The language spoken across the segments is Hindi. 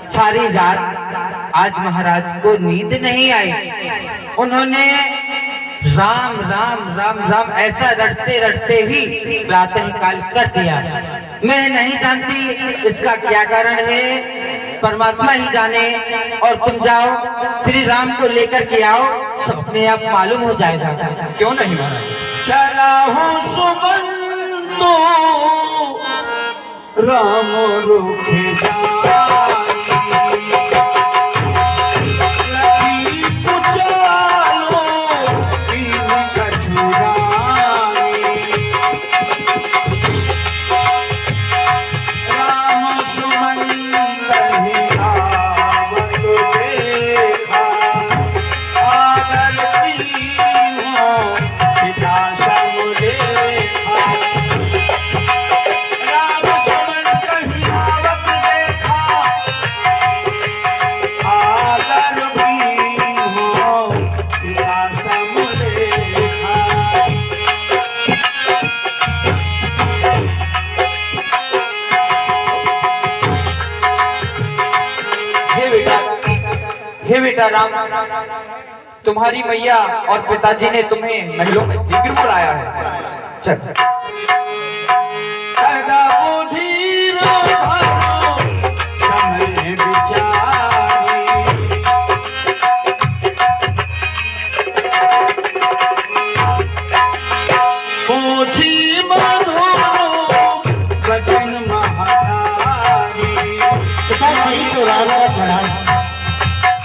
सारी रात आज महाराज को नींद नहीं आई। उन्होंने राम राम राम राम ऐसा रटते रटते भी प्रातः काल कर दिया। मैं नहीं जानती इसका क्या कारण है, परमात्मा ही जाने। और तुम जाओ श्री राम को लेकर के आओ, सब अपने आप मालूम हो जाएगा। क्यों नहीं महाराज? चला हूँ सुबंधु राम रुखे जाई, हे बेटा राम, तुम्हारी मैया और पिताजी ने तुम्हें महलों में शीघ्र बुलाया है। चल।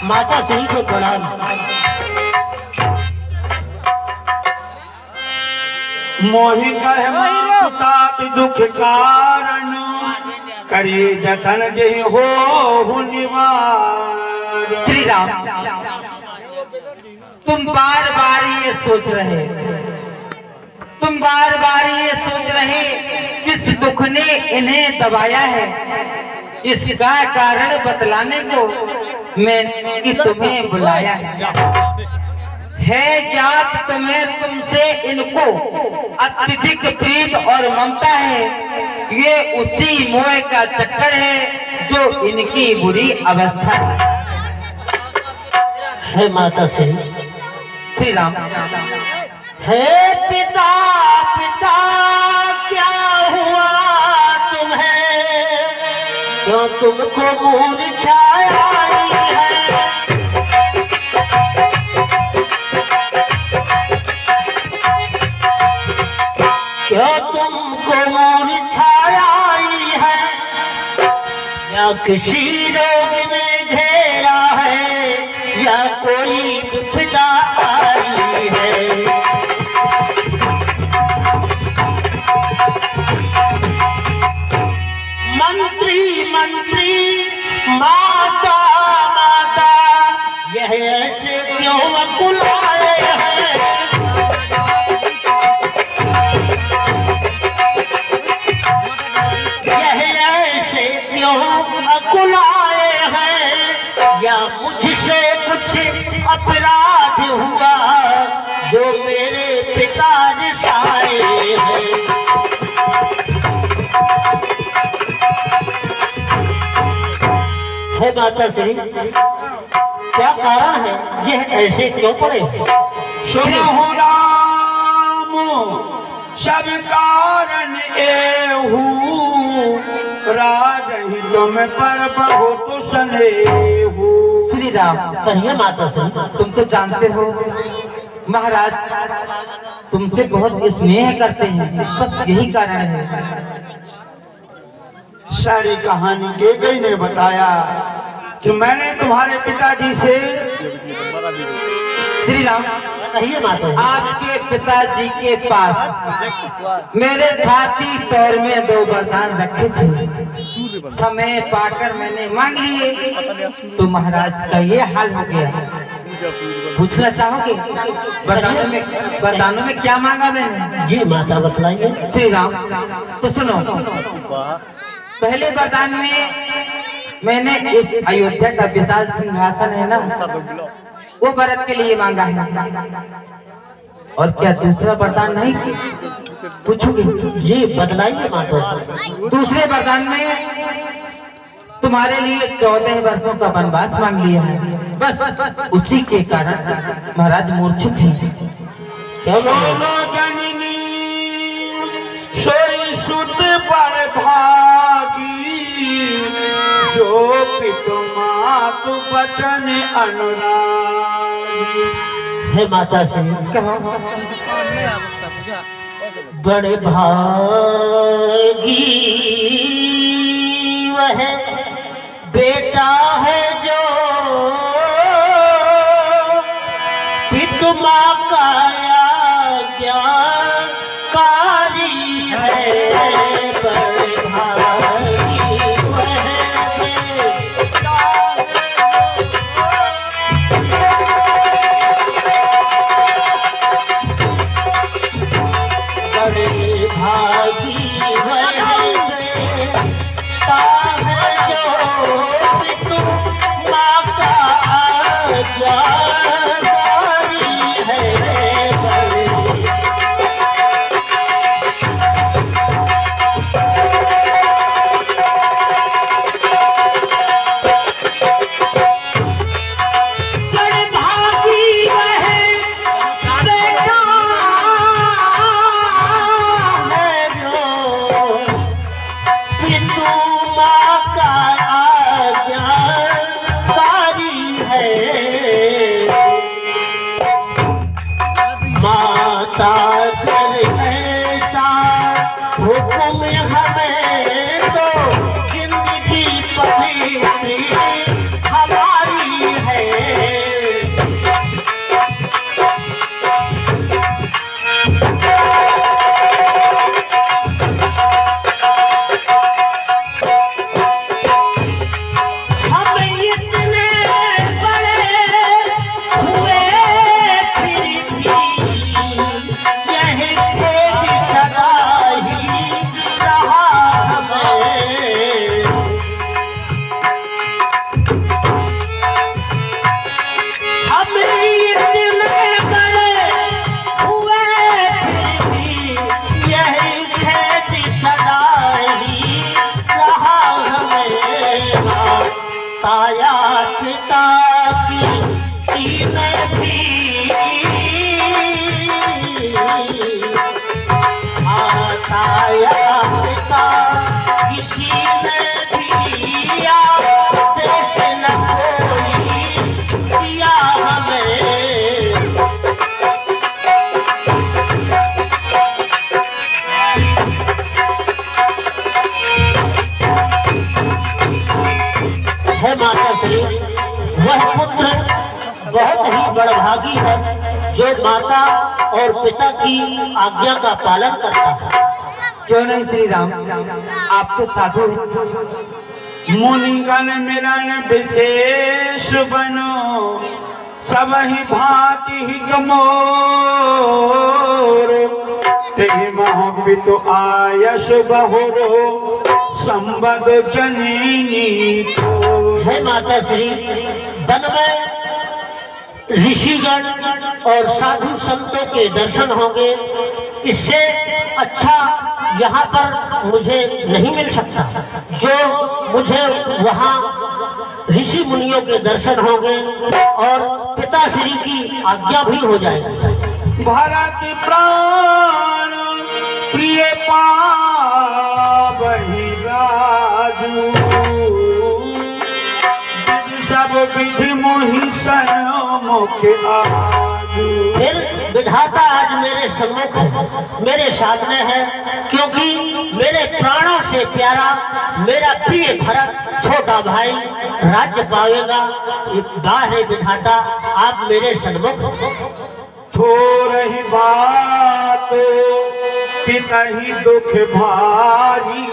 माता श्री को प्रणाम। मोहि कह माता दुख कारण, करी जतन जय हो निवार। श्री राम, तुम बार बार ये सोच रहे, तुम बार बार ये सोच रहे किस दुख ने इन्हें दबाया है, इसका कारण बतलाने को मैंने तुम्हें बुलाया है। ज्ञात तुम्हें तुमसे इनको अत्यधिक प्रीत और ममता है। ये उसी मोह का चक्कर है जो इनकी बुरी अवस्था है। माता श्री श्री राम, हे पिता पिता क्या हुआ तुम्हें, क्यों तुमको मूर्छाया है, क्यों तुमको मूर्छाया है, या किसी रोग ने घेरा है, या कोई विपदा आई है। मंत्री मंत्री माता माता यह ऐसे क्यों बुलाए हैं, यह ऐसे क्यों बुलाए हैं, या मुझसे कुछ अपराध हुआ जो मेरे पिता रिसाए हैं। हे माता श्री, क्या कारण है, यह ऐसे क्यों पड़े? सुनो राम सब कारण एहू, राज ही तुम पर बहुत स्नेहू। श्री राम, कहिए माता श्री। तुम तो जानते हो महाराज तुमसे बहुत स्नेह करते हैं, बस यही कारण है। सारी कहानी के गई ने बताया कि मैंने तुम्हारे पिताजी से। श्री राम, कहिए माता। आपके पिताजी के पास मेरे छाती तौर में 2 वरदान रखे थे, समय पाकर मैंने मांग लिए, तो महाराज का ये हाल हो गया। पूछना चाहोगे वरदानों में क्या मांगा मैंने? जी माता बतलाइए। श्री राम, तो सुनो, पहले वरदान में मैंने इस अयोध्या का विशाल सिंहासन है ना, वो भरत के लिए मांगा है। और क्या दूसरा वरदान नहीं पूछोगे? जी बतलाइए माता। दूसरे वरदान में तुम्हारे लिए 14 वर्षों का वनवास मांग लिया है। बस उसी के कारण महाराज मूर्छित हैं। सोनो जननी सोई सुत पर भागी, जो पितु मातु बचन अनुरागी। हे माता श्री, बड़े भागी वह बेटा है जो पितु माँ का आज्ञाकारी है। बड़े भागी वह बेटा बड़े भागी वह बेटा है जो पितु माँ का आज्ञाकारी है। बड़े माता कर ऐसा हुक्म हमें तो जिंदगी पवित्र हमारी है। ताया पिता की में भी ताया पिता किसी में भी देश न कोई दिया हमें। है माता श्री, वह पुत्र बहुत ही बड़भागी है जो माता और पिता की आज्ञा का पालन करता है। क्यों नहीं श्री राम, आप तो साधु हैं। मुनिगण मिलन विशेष बनो, सब ही भांति ही कमोर। तेहि मह पितु आयस बहुरो, संबद जननी को। है माता श्री, वन में ऋषिगण और साधु संतों के दर्शन होंगे, इससे अच्छा यहाँ पर मुझे नहीं मिल सकता। जो मुझे वहाँ ऋषि मुनियों के दर्शन होंगे और पिताश्री की आज्ञा भी हो जाएगी। भरत प्राण प्रिय पावहि राजू, सब विधि मोहि सन्मुख आजू। फिर विधाता आज मेरे सम्मुख है, मेरे सामने है, क्योंकि मेरे प्राणों से प्यारा मेरा प्रिय भरत छोटा भाई राज्य पावेगा। बाहर विधाता आप मेरे सम्मुख। थोरहि बात पितहि दुख भारी,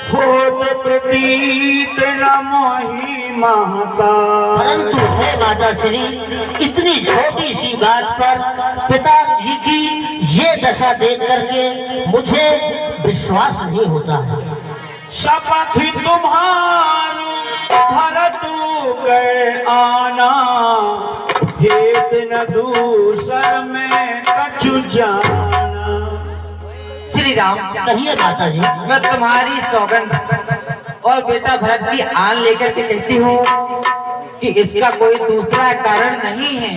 होत प्रतीत न मोहि महता। परंतु हे माता श्री, इतनी छोटी सी बात पर पिताजी की ये दशा देख करके मुझे विश्वास नहीं होता है। शपथ तुम्हारू भरतु कै आना, हेत न दूसर में कछु जाना। श्री राम, कहिए माता जी। मैं तुम्हारी सौगंध और बेटा भरत की आन लेकर के कहती हो कि इसका कोई दूसरा कारण नहीं है।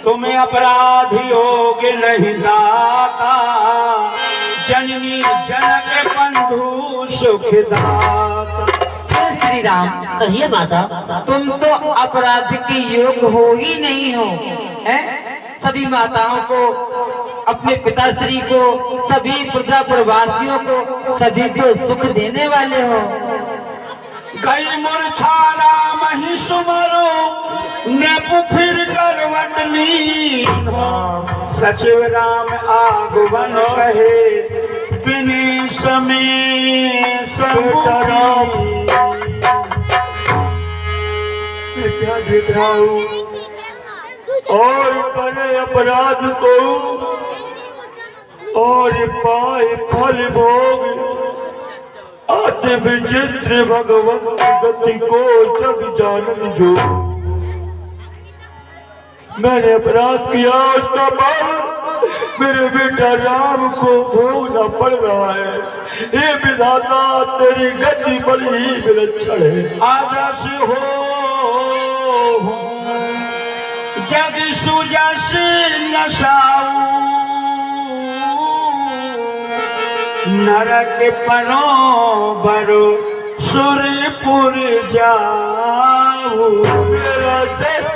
तुम्हें अपराधी होगे नहीं दाता, जननी जनक बंधु सुखदाता। श्री राम, कहिए माता। तुम तो अपराध के योग्य हो ही नहीं हो, हैं? सभी माताओं को, अपने पिताश्री को, सभी प्रजापुरवासियों को, सभी को सुख देने वाले हो। गई मूर्छारा मही सुमरो ने पुफिर करवटनी, सचिव राम आगुवन कहे बिने समय समुद्री। क्या देख रहा हूँ और करे अपराध को और पाए फल भोग, आते विचित्र भगवत गति को जग जानन जो। मैंने अपराध किया, उसका पाप मेरे बेटा राम को भोगना पड़ रहा है। हे विधाता, तेरी गति बड़ी ही विलक्षण है। आदर्श हो जग सुजस नसाऊ, नरक पनो बरो सुरपुर जाऊं। मेरा जस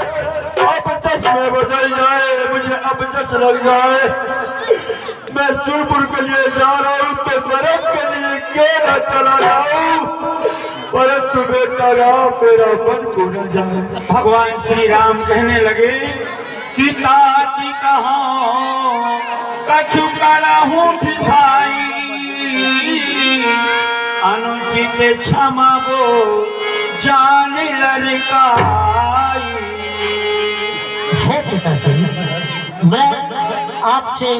अब जस में बदल जाए, मुझे अब जस लग जाए। मैं सुरपुर के लिए जा रहा हूँ तो नरक के लिए क्यों न चला जाऊं, परंतु बेटा राम मेरा मन को न जाए। भगवान श्री राम कहने लगे कि ताती कहाँ कछु करहूं भाई, अनुचित क्षमा वो जान लड़काई। हे पिताश्री, मैं आपसे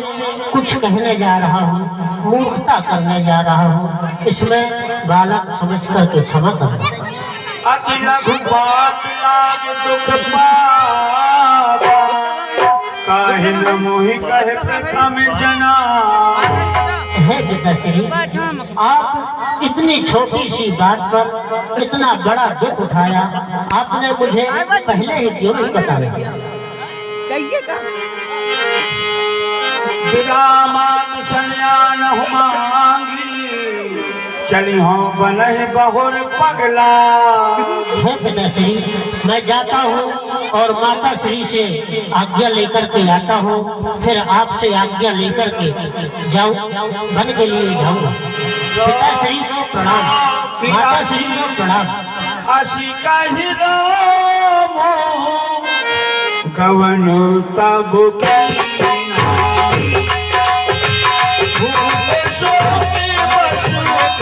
कुछ कहने जा रहा हूँ, मूर्खता करने जा रहा हूँ, इसमें बालक समझ करके क्षमा करना। अति लघु बात लाग दुख पावा, काहे न मोहि कहे प्रथम जना। हे पिताश्री, आप इतनी छोटी सी बात पर इतना बड़ा दुख उठाया, आपने मुझे पहले ही क्यों नहीं बताया? विरामात संज्ञान मांगी, चली हो बनह बहुर पगला। हे पिताश्री, मैं जाता हूँ और माता श्री से आज्ञा लेकर के आता हूँ, फिर आपसे आज्ञा लेकर के जाऊँ, वन के लिए जाऊँगा। पिताश्री को प्रणाम, माता श्री को प्रणाम। असी कहि रामो कवन तब भूप सोते बसुत